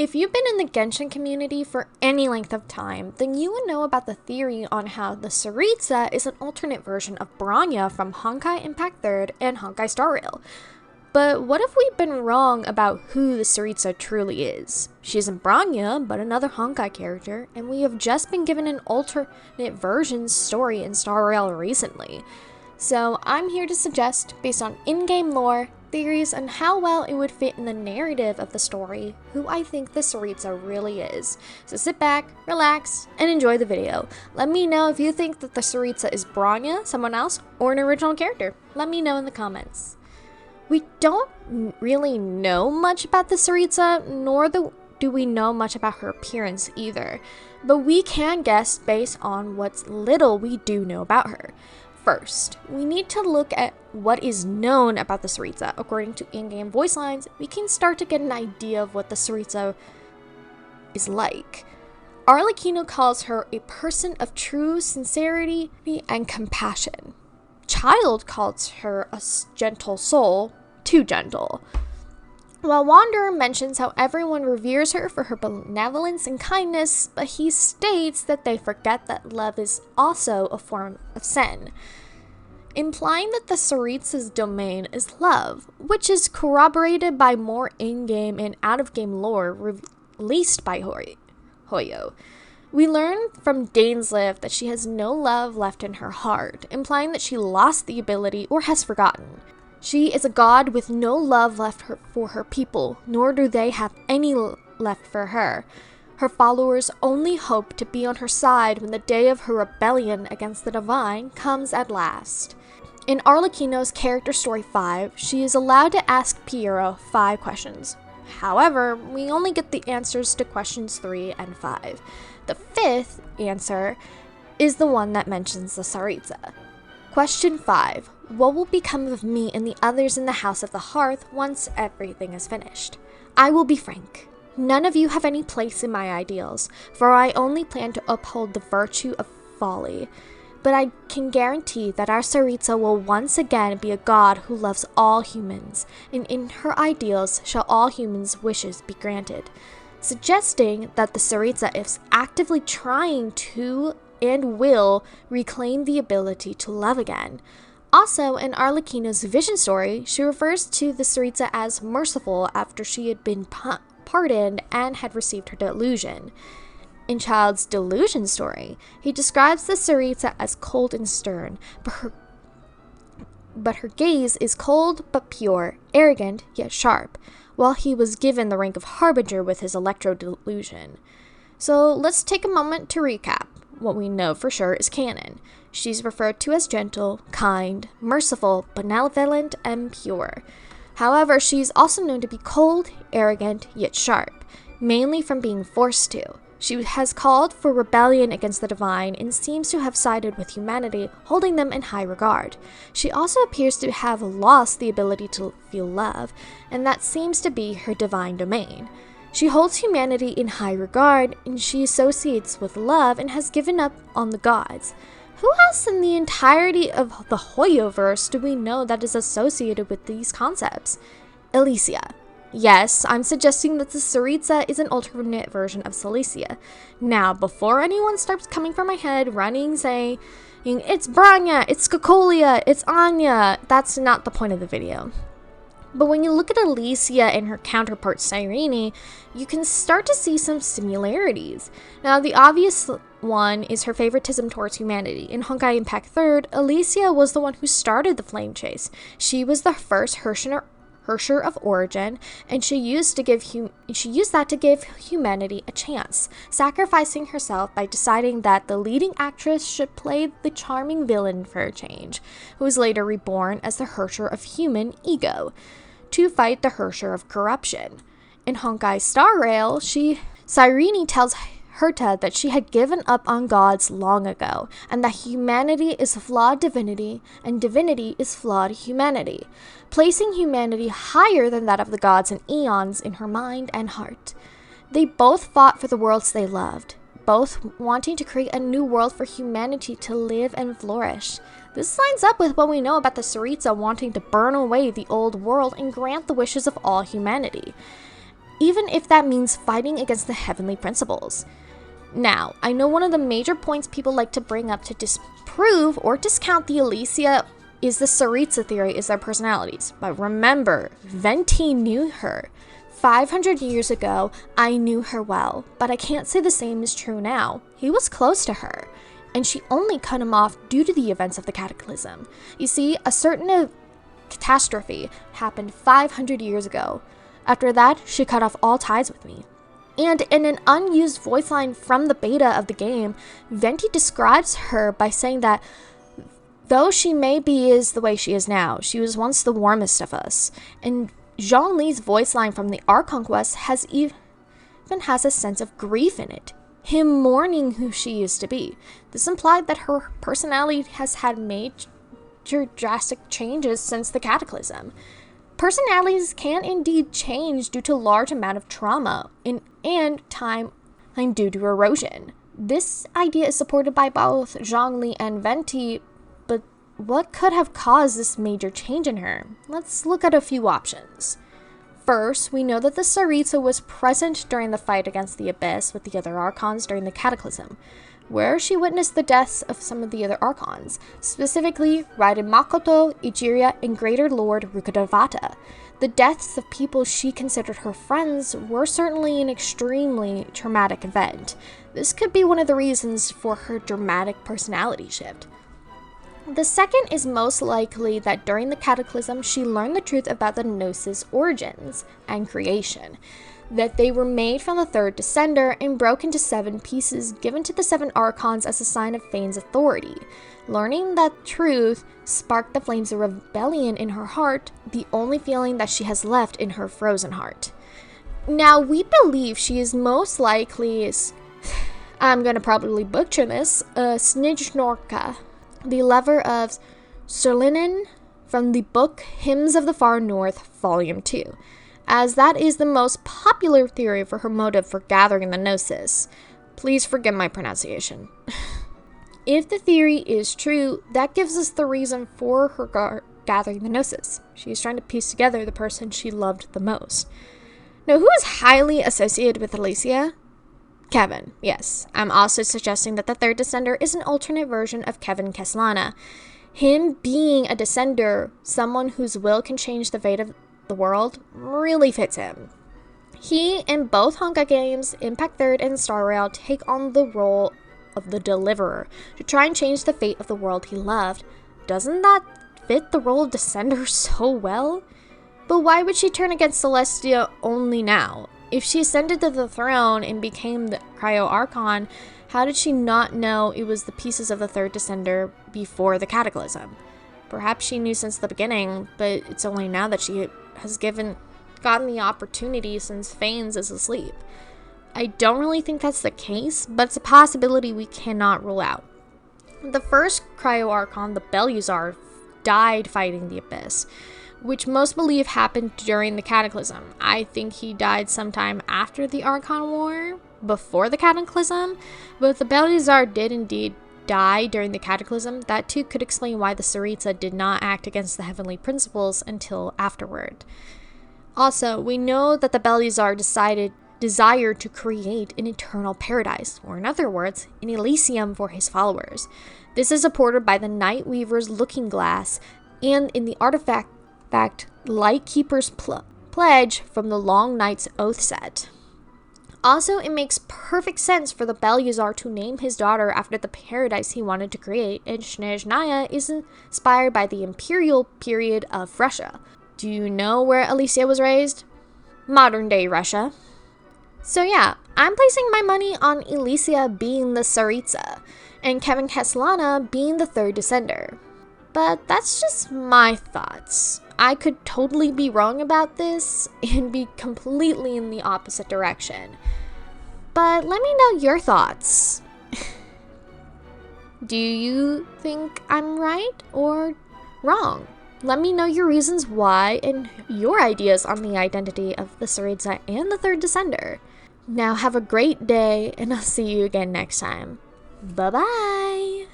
If you've been in the Genshin community for any length of time, then you would know about the theory on how the Tsaritsa is an alternate version of Bronya from Honkai Impact 3rd and Honkai Star Rail. But what if we've been wrong about who the Tsaritsa truly is? She isn't Bronya, but another Honkai character, and we have just been given an alternate version story in Star Rail recently. So I'm here to suggest, based on in-game lore, theories, and how well it would fit in the narrative of the story, who I think the Tsaritsa really is. So sit back, relax, and enjoy the video. Let me know if you think that the Tsaritsa is Bronya, someone else, or an original character. Let me know in the comments. We don't really know much about the Tsaritsa, nor do we know much about her appearance either, but we can guess based on what little we do know about her. First, we need to look at what is known about the Tsaritsa. According to in-game voice lines, we can start to get an idea of what the Tsaritsa is like. Arlecchino calls her a person of true sincerity and compassion. Child calls her a gentle soul, too gentle. While Wanderer mentions how everyone reveres her for her benevolence and kindness, but he states that they forget that love is also a form of sin, implying that the Tsaritsa's domain is love, which is corroborated by more in-game and out-of-game lore released by Hoyo. We learn from Dainsleif that she has no love left in her heart, implying that she lost the ability or has forgotten. She is a god with no love left for her people, nor do they have any left for her. Her followers only hope to be on her side when the day of her rebellion against the divine comes at last. In Arlecchino's Character Story 5, she is allowed to ask Piero 5 questions. However, we only get the answers to questions 3 and 5. The 5th answer is the one that mentions the Tsaritsa. Question 5. What will become of me and the others in the House of the Hearth once everything is finished? I will be frank. None of you have any place in my ideals, for I only plan to uphold the virtue of folly. But I can guarantee that our Tsaritsa will once again be a god who loves all humans, and in her ideals shall all humans' wishes be granted, suggesting that the Tsaritsa is actively trying to and will reclaim the ability to love again. Also, in Arlecchino's vision story, she refers to the Tsaritsa as merciful after she had been pardoned and had received her delusion. In Child's delusion story, he describes the Tsaritsa as cold and stern, but her gaze is cold but pure, arrogant yet sharp, while he was given the rank of Harbinger with his electro delusion. So let's take a moment to recap. What we know for sure is canon. She's referred to as gentle, kind, merciful, benevolent, and pure. However, she's also known to be cold, arrogant, yet sharp, mainly from being forced to. She has called for rebellion against the divine and seems to have sided with humanity, holding them in high regard. She also appears to have lost the ability to feel love, and that seems to be her divine domain. She holds humanity in high regard, and she associates with love and has given up on the gods. Who else in the entirety of the Hoyoverse do we know that is associated with these concepts? Elysia. Yes, I'm suggesting that the Tsaritsa is an alternate version of Cilicia. Now, before anyone starts coming for my head, running, saying, it's Bronya, it's Skakolia, it's Anya, that's not the point of the video. But when you look at Elysia and her counterpart Cyrene, you can start to see some similarities. Now, the obvious one is her favoritism towards humanity. In Honkai Impact 3rd, Elysia was the one who started the flame chase. She was the first Hersher of origin, and she used that to give humanity a chance, sacrificing herself by deciding that the leading actress should play the charming villain for a change, who was later reborn as the Hersher of human ego, to fight the Hersher of corruption. In Honkai Star Rail, Cyrene tells Herta that she had given up on gods long ago, and that humanity is flawed divinity, and divinity is flawed humanity, placing humanity higher than that of the gods and eons in her mind and heart. They both fought for the worlds they loved, both wanting to create a new world for humanity to live and flourish. This lines up with what we know about the Tsaritsa wanting to burn away the old world and grant the wishes of all humanity. even if that means fighting against the heavenly principles. Now, I know one of the major points people like to bring up to disprove or discount the Alicia is the Tsaritsa theory is their personalities. But remember, Venti knew her. 500 years ago, I knew her well, but I can't say the same is true now. He was close to her, and she only cut him off due to the events of the Cataclysm. You see, a certain catastrophe happened 500 years ago. After that, she cut off all ties with me. And in an unused voice line from the beta of the game, Venti describes her by saying that though she maybe is the way she is now, she was once the warmest of us. And Zhongli's voice line from the Archon quest even has a sense of grief in it. Him mourning who she used to be. This implied that her personality has had major drastic changes since the Cataclysm. Personalities can indeed change due to large amount of trauma and time and due to erosion. This idea is supported by both Zhongli and Venti, but what could have caused this major change in her? Let's look at a few options. First, we know that the Tsaritsa was present during the fight against the Abyss with the other Archons during the Cataclysm, where she witnessed the deaths of some of the other Archons, specifically Raiden Makoto, Ichiria, and Greater Lord Rukkhadevata. The deaths of people she considered her friends were certainly an extremely traumatic event. This could be one of the reasons for her dramatic personality shift. The second is most likely that during the Cataclysm, she learned the truth about the Gnosis' origins and creation, that they were made from the third descender and broke into 7 pieces given to the 7 Archons as a sign of Fane's authority. Learning that truth sparked the flames of rebellion in her heart, the only feeling that she has left in her frozen heart. Now, we believe she is most likely, I'm gonna probably butcher this, Snizhnorka, the lover of Serlinin from the book Hymns of the Far North, Volume 2, as that is the most popular theory for her motive for gathering the Gnosis. Please forgive my pronunciation. If the theory is true, that gives us the reason for her gathering the Gnosis. She is trying to piece together the person she loved the most. Now, who is highly associated with Alicia? Kevin, yes. I'm also suggesting that the third descender is an alternate version of Kevin Keslana. Him being a descender, someone whose will can change the fate of the world, really fits him. He, in both Honkai games, Impact Third and Star Rail, take on the role of the deliverer to try and change the fate of the world he loved. Doesn't that fit the role of descender so well? But why would she turn against Celestia only now? If she ascended to the throne and became the Cryo Archon, how did she not know it was the pieces of the third descender before the Cataclysm? Perhaps she knew since the beginning, but it's only now that she has gotten the opportunity since Fanes is asleep. I don't really think that's the case, but it's a possibility we cannot rule out. The first Cryo Archon, the Beelzebub, died fighting the Abyss, which most believe happened during the Cataclysm. I think he died sometime after the Archon War, before the Cataclysm, but if the Beelzebub did indeed die during the Cataclysm, that too could explain why the Tsaritsa did not act against the heavenly principles until afterward. Also, we know that the Beelzebub desired to create an eternal paradise, or in other words, an Elysium for his followers. This is supported by the Night Weaver's Looking Glass and in the artifact Lightkeeper's Pledge from the Long Night's Oath set. Also, it makes perfect sense for the Beelzebub to name his daughter after the paradise he wanted to create, and Snezhnaya is inspired by the imperial period of Russia. Do you know where Alicia was raised? Modern-day Russia. So yeah, I'm placing my money on Alicia being the Tsaritsa, and Kevin Keslana being the third descender. But that's just my thoughts. I could totally be wrong about this and be completely in the opposite direction. But let me know your thoughts. Do you think I'm right or wrong? Let me know your reasons why and your ideas on the identity of the Tsaritsa and the third descender. Now have a great day, and I'll see you again next time. Bye-bye!